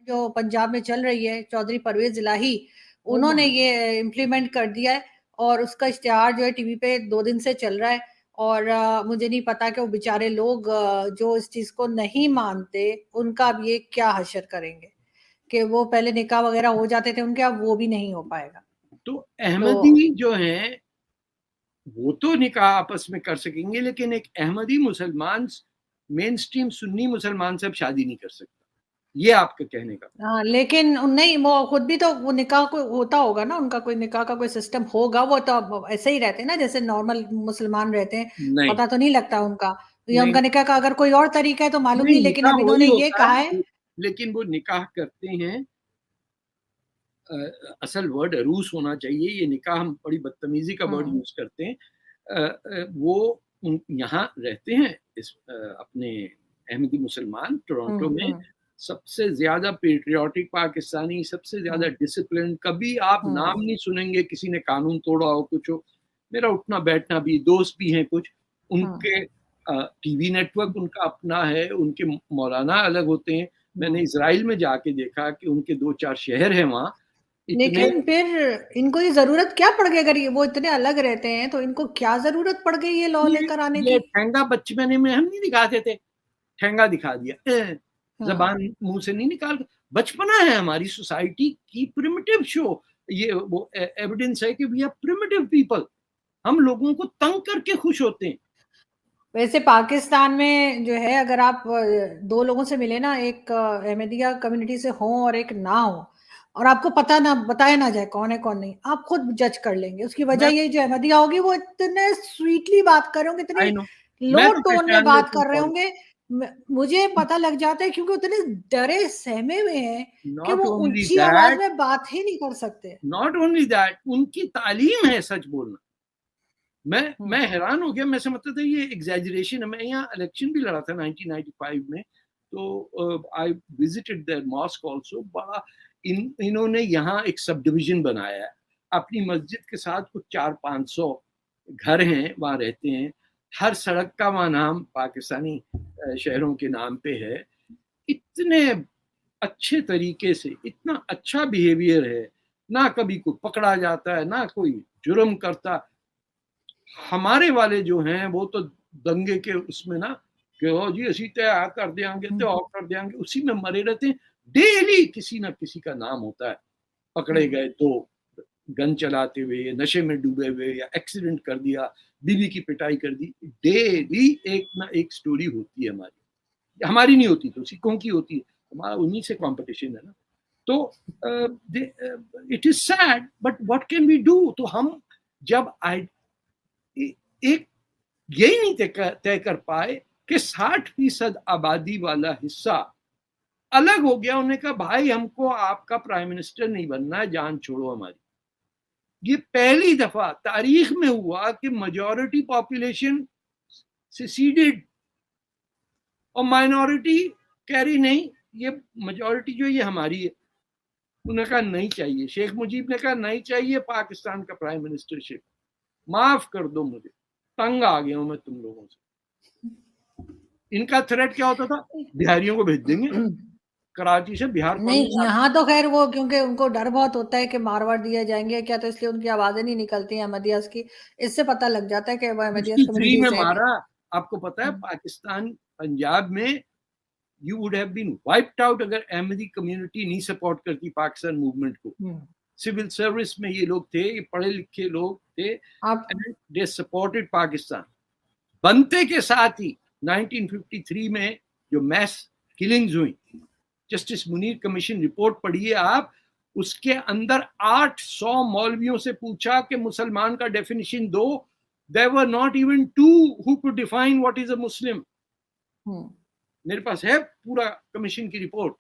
جو پنجاب میں چل رہی ہے چودھری پرویز الہی Oh انہوں my نے یہ امپلیمنٹ کر دیا ہے اور اس کا اشتہار جو ہے ٹی وی پہ 2 دن سے چل رہا ہے اور مجھے نہیں پتا کہ وہ بیچارے لوگ جو اس چیز کو نہیں مانتے ان کا اب یہ کیا حشر کریں گے کہ وہ پہلے نکاح وغیرہ ہو جاتے تھے ان کے، اب وہ بھی نہیں ہو پائے گا. تو احمدی جو ہیں وہ تو نکاح آپس میں کر سکیں گے، لیکن ایک احمدی مسلمان مین سٹریم سنی مسلمان سے اب شادی نہیں کر سکتا، یہ آپ کا کہنے کا؟ ہاں لیکن نہیں، وہ خود بھی تو وہ نکاح کو ہوتا ہوگا نا، ان کا کوئی نکاح کا کوئی سسٹم ہوگا، وہ تو ایسے ہی رہتے ہیں نا جیسے نارمل مسلمان رہتے ہیں، نہیں پتہ تو نہیں لگتا ان کا، یا ان نہیں کا نکاح کا اگر کوئی اور طریقہ ہے تو معلوم نہیں، لیکن نکاح اب انہوں وہی نے یہ ہوتا کہا ہے. لیکن وہ نکاح کرتے ہیں، اصل ورڈ عروس ہونا چاہیے، یہ نکاح ہم بڑی بدتمیزی کا ورڈ یوز کرتے ہیں. وہ یہاں رہتے ہیں اپنے احمدی مسلمان ٹورانٹو میں، سب سے زیادہ پیٹریوٹک پاکستانی، سب سے زیادہ ڈسپلن، کبھی آپ نام نہیں سنیں گے کسی نے قانون توڑا ہو کچھ ہو. میرا اٹھنا بیٹھنا بھی، دوست بھی ہیں کچھ ان کے، ٹی وی نیٹ ورک ان کا اپنا ہے، ان کے مولانا الگ ہوتے ہیں. میں نے اسرائیل میں جا کے دیکھا کہ ان کے 2-4 شہر ہیں وہاں. لیکن پھر ان کو یہ ضرورت کیا پڑ گئی؟ اگر وہ اتنے الگ رہتے ہیں تو ان کو کیا ضرورت پڑ گئی یہ لا لے کر آنے کی؟ یہ ٹھنگا بچپنے میں ہم نہیں دکھاتے تھے، ٹھنگا دکھا دیا، زبان منہ سے نہیں نکال، بچپنا ہے ہماری سوسائٹی کی پریمیٹیو شو. یہ وہ ایویڈنس ہے کہ وی آر پریمیٹیو پیپل، ہم لوگوں کو تنگ کر کے خوش ہوتے ہیں. ویسے پاکستان میں جو ہے اگر آپ 2 لوگوں سے ملے نا، ایک احمدیہ کمیونٹی سے ہوں اور ایک نہ ہو، اور آپ کو پتہ نہ بتایا نہ جائے کون ہے کون نہیں، آپ خود جج کر لیں گے. اس کی وجہ یہ جو احمدیہ ہوگی وہ اتنے سویٹلی بات کر رہے ہوں گے، اتنے لو ٹون میں بات کر رہے ہوں گے، مجھے پتہ لگ جاتا ہے کیونکہ اتنے ڈرے سہمے ہوئے ہیں کہ وہ اونچی آواز میں بات ہی نہیں کر سکتے. ناٹ اونلی دیٹ، ان کی تعلیم ہے سچ بولنا. میں حیران ہو گیا، میں سمجھتا تھا یہ ایگزیجریشن ہے. میں یہاں الیکشن بھی لڑا تھا 1995 میں، تو I visited their mask also. بڑا انہوں نے یہاں ایک سب ڈویژن بنایا ہے اپنی مسجد کے ساتھ، کچھ 400-500 گھر ہیں وہاں رہتے ہیں. ہر سڑک کا وہاں نام پاکستانی شہروں کے نام پہ ہے. اتنے اچھے طریقے سے، اتنا اچھا بیہیویئر ہے، نہ کبھی کوئی پکڑا جاتا ہے نہ کوئی جرم کرتا. ہمارے والے جو ہیں وہ تو دنگے کے اس میں نا کہ ہو جی اسی طے کر دیں گے تو اور کر دیں گے، اسی میں مرے رہتے ہیں. ڈیلی کسی نہ کسی کا نام ہوتا ہے، پکڑے گئے تو گن چلاتے ہوئے، یا نشے میں ڈوبے ہوئے، یا ایکسیڈنٹ کر دیا، بیوی کی پٹائی کر دی. ڈیلی ایک نہ ایک سٹوری ہوتی ہے ہماری نہیں ہوتی تو سکھوں کی ہوتی ہے، ہمارا انہی سے کمپٹیشن ہے نا. تو it is sad but what can we do. تو ہم جب ایک یہی نہیں طے کر پائے کہ 60% آبادی والا حصہ الگ ہو گیا، انہوں نے کہا بھائی ہم کو آپ کا پرائم منسٹر نہیں بننا ہے، جان چھوڑو ہماری. یہ پہلی دفعہ تاریخ میں ہوا کہ میجورٹی پاپولیشن سیسیڈڈ اور مائنورٹی کہہ رہی نہیں، یہ میجورٹی جو یہ ہماری ہے. انہوں نے کہا نہیں چاہیے، شیخ مجیب نے کہا نہیں چاہیے پاکستان کا پرائم منسٹر شپ، معاف کر دو مجھے، تنگ آ گیا ہوں میں تم لوگوں سے. ان کا تھریٹ کیا ہوتا تھا؟ بہاریوں کو بھیج دیں گے کراچی سے بہار. نہیں یہاں تو خیر وہ کیونکہ ان کو ڈر بہت ہوتا ہے کہ مارواڑ دیے جائیں گے کیا، تو اس لیے ان کی آوازیں نہیں نکلتی ہیں احمدیاز کی. اس سے پتہ لگ جاتا ہے کہ وہ احمدیاز کمیونٹی میں سے مارا. آپ کو پتا ہے پاکستان پنجاب میں you would have been wiped out اگر احمدی کمیونٹی نہیں سپورٹ کرتی پاکستان موومنٹ کو. سول سروس میں یہ لوگ تھے، یہ پڑھے لکھے لوگ تھے، they supported پاکستان. بنتے کے ساتھ ہی 1953 میں جو میس کلنگز ہوئی، جسٹس منیر کمیشن رپورٹ پڑھیے آپ، اس کے اندر 800 مولویوں سے پوچھا کہ مسلمان کا ڈیفینیشن دو. there were not even two who could define what is a Muslim. میرے پاس ہے پورا کمیشن کی رپورٹ.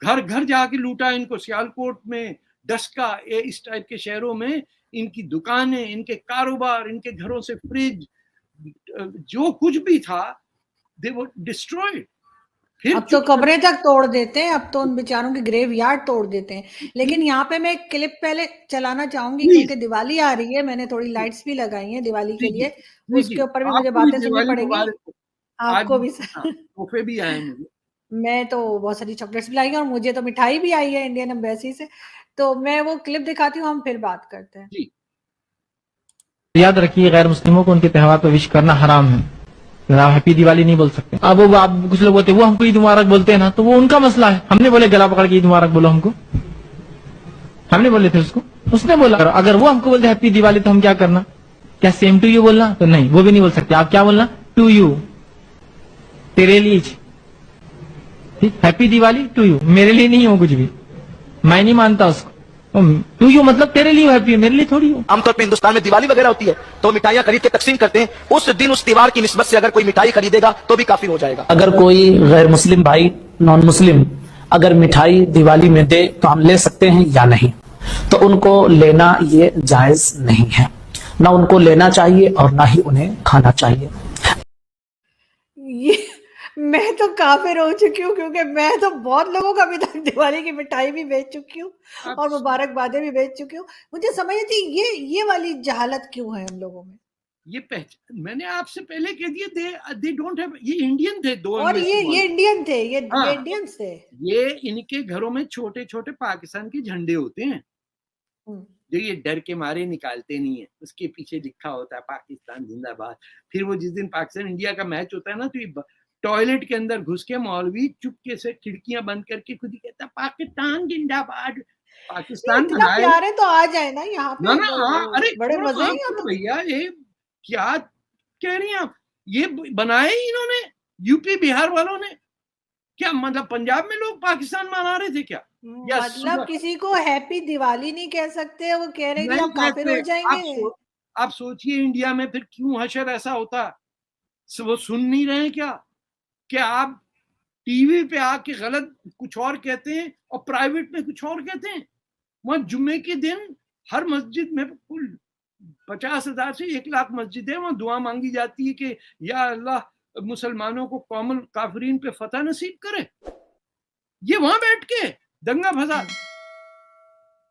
گھر گھر جا کے لوٹا ان کو، سیالکوٹ میں، ڈسکا، اس ٹائپ کے شہروں میں ان کی دکانیں، ان کے کاروبار، ان کے گھروں سے فریج، جو کچھ بھی تھا they were destroyed. اب تو قبریں تک توڑ دیتے ہیں، اب تو ان بیچاروں کی گریو یارڈ توڑ دیتے ہیں. لیکن یہاں پہ میں ایک کلپ پہلے چلانا چاہوں گی کیونکہ دیوالی آ رہی ہے، میں نے تھوڑی لائٹس بھی لگائی ہیں دیوالی کے لیے، اس کے اوپر بھی مجھے باتیں سننی پڑے گی. آپ کو بھی تحفے بھی آئے مجھے. میں تو بہت ساری چاکلیٹس بھی لائی ہیں اور مجھے تو مٹھائی بھی آئی ہے انڈین ایمبیسی سے. تو میں وہ کلپ دکھاتی ہوں, ہم پھر بات کرتے ہیں. جی یاد رکھیے غیر مسلموں کو ان کے تہوار پہ وش کرنا حرام ہے. آپ ہیپی دیوالی نہیں بول سکتے. اب وہ آپ کچھ لوگ بولتے ہیں وہ ہم کو عید مبارک بولتے ہیں نا, تو وہ ان کا مسئلہ ہے. ہم نے بولے گلا پکڑ کے عید مبارک بولو ہم کو, ہم نے بولے تھے اس کو, اس نے بولا. اگر وہ ہم کو بولتے ہیپی دیوالی تو ہم کیا کرنا, کیا سیم ٹو یو بولنا؟ تو نہیں, وہ بھی نہیں بول سکتے. آپ کیا بولنا, ٹو یو, تیرے لیے. ہیپی دیوالی ٹو یو, میرے لیے نہیں ہو کچھ بھی, میں نہیں مانتا اس کو. ٹو یو مطلب تیرے لیے ہیپی ہے, میرے لیے تھوڑی ہو. عام طور پہ ہندوستان میں دیوالی وغیرہ ہوتی ہے تو مٹھائیاں خرید کے تقسیم کرتے ہیں. اس دن اس تہوار کی نسبت سے اگر کوئی مٹھائی خریدے گا تو بھی کافر ہو جائے گا. اگر کوئی غیر مسلم بھائی, نان مسلم, اگر مٹھائی دیوالی میں دے تو ہم لے سکتے ہیں یا نہیں؟ تو ان کو لینا یہ جائز نہیں ہے, نہ ان کو لینا چاہیے اور نہ ہی انہیں کھانا چاہیے. یہ میں تو کافر ہو چکی ہوں, کیونکہ میں تو بہت لوگوں کو ابھی تک دیوالی کی مٹھائی بھی بیچ چکی ہوں اور مبارکبادیں بھی بیچ چکی ہوں. مجھے سمجھ نہیں آتی یہ والی جہالت کیوں ہے ہم لوگوں میں. یہ میں نے آپ سے پہلے کہہ دیا, دے ڈونٹ ہیو, یہ انڈین تھے دو, اور یہ انڈین تھے, یہ انڈینس تھے. یہ ان کے گھروں میں چھوٹے چھوٹے پاکستان کے جھنڈے ہوتے ہیں جو یہ ڈر کے مارے نکالتے نہیں ہیں. اس کے پیچھے لکھا ہوتا ہے پاکستان زندہ باد. پھر وہ جس دن پاکستان انڈیا کا میچ ہوتا ہے نا, تو یہ ٹوائلٹ کے اندر گھس کے مولوی چپکے سے کھڑکیاں بند کر کے خود ہی کہتا پاکستان زندہ باد. پاکستان اتنا پیارے تو آ جائے نا یہاں پہ, ارے بڑے مزے ہیں یہاں تو. بھیا یہ کیا کہہ رہی ہیں آپ, یہ بنائے انہوں نے یو پی بہار والوں نے کیا؟ مطلب پنجاب میں لوگ پاکستان منا رہے تھے کیا؟ مطلب کسی کو ہیپی دیوالی نہیں کہہ سکتے, وہ کہہ رہے کہ آپ کافر ہو جائیں گے. آپ سوچئے انڈیا میں پھر کیوں حشر ایسا ہوتا, وہ سن نہیں رہے کیا کہ آپ ٹی وی پہ آ کے غلط کچھ اور کہتے ہیں اور پرائیویٹ میں کچھ اور کہتے ہیں. وہاں جمعے کے دن ہر مسجد میں کل 50,000 سے 1,00,000 مسجد ہے, وہاں دعا مانگی جاتی ہے کہ یا اللہ مسلمانوں کو قوم الکافرین پہ فتح نصیب کرے. یہ وہاں بیٹھ کے دنگا فساد.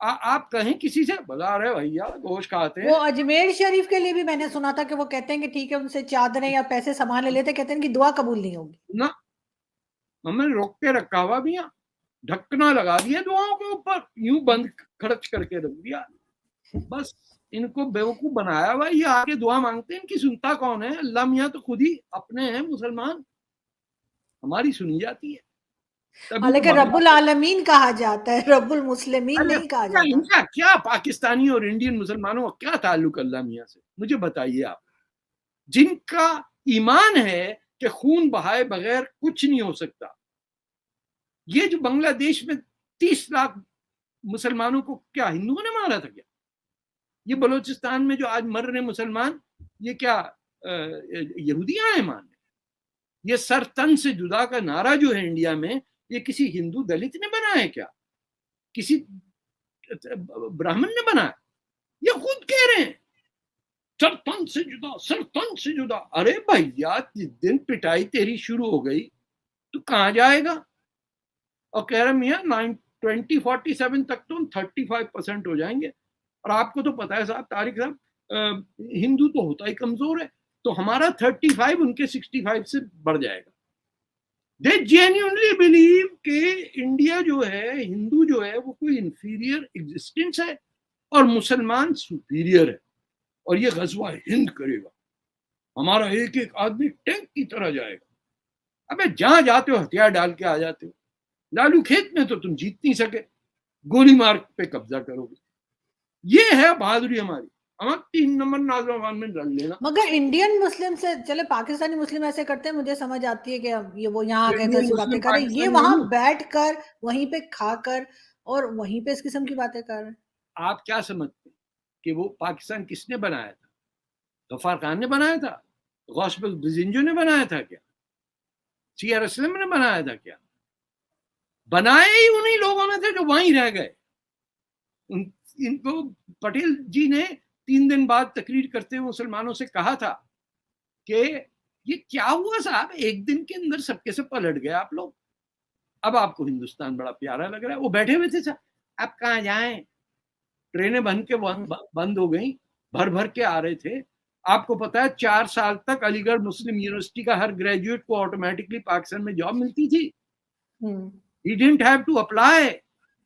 آپ کہیں کسی سے بتا رہے بھیا گوشت کھاتے ہیں. وہ اجمیر شریف کے لیے بھی میں نے سنا تھا کہ وہ کہتے ہیں کہ ٹھیک ہے, ان سے چادریں یا پیسے سامان لے لیتے, کہتے ہیں کہ دعا قبول نہیں ہوگی. نہ, ہمیں روک کے رکھا ہوا بھی, ڈھکنا لگا دیا دعاؤں کے اوپر, یوں بند خرچ کر کے رکھ دیا. بس ان کو بیوقوف بنایا ہوا, یہ آگے دعا مانگتے ہیں. ان کی سنتا کون ہے؟ اللہ میاں تو خود ہی اپنے ہیں مسلمان, ہماری سنی جاتی ہے. حالانکہ رب العالمین کہا جاتا ہے, رب المسلمین نہیں کہا جاتا. ان کا کیا پاکستانی اور انڈین مسلمانوں کا کیا تعلق اللہ میاں سے؟ مجھے بتائیے آپ, جن کا ایمان ہے کہ خون بہائے بغیر کچھ نہیں ہو سکتا. یہ جو بنگلہ دیش میں 30 لاکھ مسلمانوں کو کیا ہندوؤں نے مارا تھا کیا؟ یہ بلوچستان میں جو آج مر رہے مسلمان, یہ کیا یہودیاں ہیں ماننے؟ یہ سر تن سے جدا کا نعرہ جو ہے انڈیا میں, یہ کسی ہندو دلت نے بنایا کیا؟ کسی براہمن نے بنایا؟ یہ خود کہہ رہے ہیں سر تن سے جدا, سر تن سے جدا. ارے بھیا جس دن پٹائی تیری شروع ہو گئی تو کہاں جائے گا؟ اور کہہ رہے میاں 2047 تک تو ہم 35% ہو جائیں گے. اور آپ کو تو پتا ہے صاحب, طارق صاحب, ہندو تو ہوتا ہی کمزور ہے, تو ہمارا 35 ان کے 65 سے بڑھ جائے گا. دے جینیونلی بلیو کہ انڈیا جو ہے, ہندو جو ہے, وہ کوئی انفیریئر ایگزسٹنس ہے اور مسلمان سپیریئر ہے, اور یہ غزوہ ہند کرے گا, ہمارا ایک ایک آدمی ٹینک کی طرح جائے گا. ابے جہاں جاتے ہو ہتھیار ڈال کے آ جاتے ہو. لالو کھیت میں تو تم جیت نہیں سکے, گولی مار پہ قبضہ کرو گے. یہ ہے بہادری ہماری. ہم 3 نمبر نوجوان میں لڑ لینا. مگر انڈین مسلم سے, چلے پاکستانی مسلم ایسے کرتے ہیں, مجھے سمجھ آتی ہے کہ یہ وہ یہاں آ کے ایسی باتیں کر رہے ہیں, یہ وہاں بیٹھ کر وہیں پہ کھا کر اور وہیں پہ اس قسم کی باتیں کر رہے ہیں. آپ کیا سمجھتے ہیں کہ وہ پاکستان کس نے بنایا تھا؟ غفار خان نے بنایا تھا؟ غوث بک بزنجو نے بنایا تھا کیا؟ CR اسلم نے بنایا تھا کیا؟ بنائے ہی انہی لوگوں نے تھے جو وہیں رہ گئے. ان کو پٹیل جی نے 3 دن بعد تقریر کرتے ہوئے مسلمانوں سے کہا تھا کہ یہ کیا ہوا صاحب, ایک دن کے اندر سب کے سے پلٹ گئے آپ لوگ, اب آپ کو ہندوستان بڑا پیارا لگ رہا ہے. وہ بیٹھے ہوئے تھے صاحب, اب کہاں جائیں, ٹرینیں بند ہو گئیں, بھر کے آ رہے تھے. آپ کو پتا ہے 4 سال تک علی گڑھ مسلم یونیورسٹی کا ہر گریجویٹ کو آٹومیٹکلی پاکستان میں جاب ملتی تھی. He didn't have to apply.